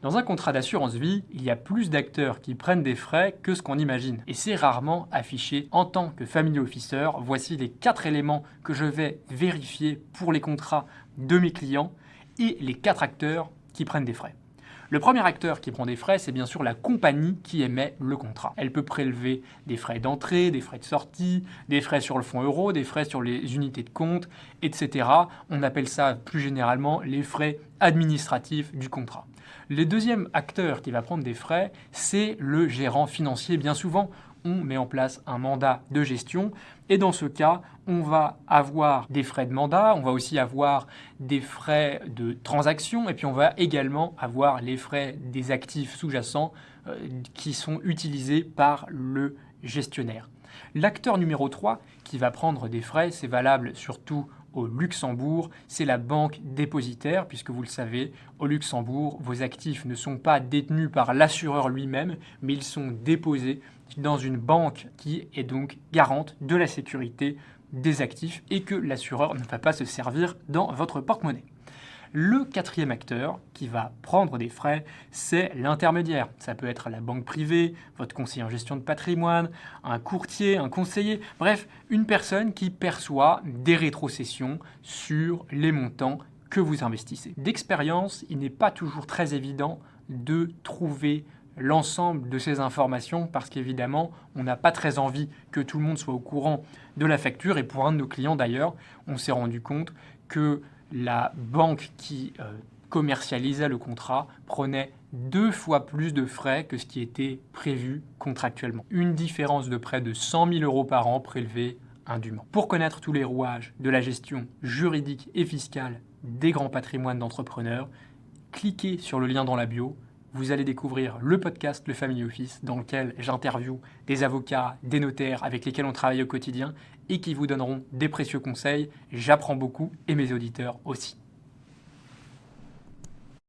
Dans un contrat d'assurance vie, il y a plus d'acteurs qui prennent des frais que ce qu'on imagine. Et c'est rarement affiché. En tant que family officer, voici les 4 éléments que je vais vérifier pour les contrats de mes clients et les 4 acteurs qui prennent des frais. Le premier acteur qui prend des frais, c'est bien sûr la compagnie qui émet le contrat. Elle peut prélever des frais d'entrée, des frais de sortie, des frais sur le fonds euro, des frais sur les unités de compte, etc. On appelle ça plus généralement les frais administratifs du contrat. Le deuxième acteur qui va prendre des frais, c'est le gérant financier. Bien souvent, on met en place un mandat de gestion et dans ce cas, on va avoir des frais de mandat, on va aussi avoir des frais de transaction et puis on va également avoir les frais des actifs sous-jacents qui sont utilisés par le gestionnaire. L'acteur numéro 3 qui va prendre des frais, c'est valable surtout au Luxembourg, c'est la banque dépositaire, puisque vous le savez, au Luxembourg, vos actifs ne sont pas détenus par l'assureur lui-même, mais ils sont déposés dans une banque qui est donc garante de la sécurité des actifs et que l'assureur ne va pas se servir dans votre porte-monnaie. Le quatrième acteur qui va prendre des frais, c'est l'intermédiaire. Ça peut être la banque privée, votre conseiller en gestion de patrimoine, un courtier, un conseiller, bref, une personne qui perçoit des rétrocessions sur les montants que vous investissez. D'expérience, il n'est pas toujours très évident de trouver l'ensemble de ces informations parce qu'évidemment, on n'a pas très envie que tout le monde soit au courant de la facture et pour un de nos clients d'ailleurs, on s'est rendu compte que la banque qui commercialisait le contrat prenait 2 fois plus de frais que ce qui était prévu contractuellement. Une différence de près de 100 000 € par an prélevée indûment. Pour connaître tous les rouages de la gestion juridique et fiscale des grands patrimoines d'entrepreneurs, cliquez sur le lien dans la bio. Vous allez découvrir le podcast Le Family Office dans lequel j'interviewe des avocats, des notaires avec lesquels on travaille au quotidien et qui vous donneront des précieux conseils. J'apprends beaucoup et mes auditeurs aussi.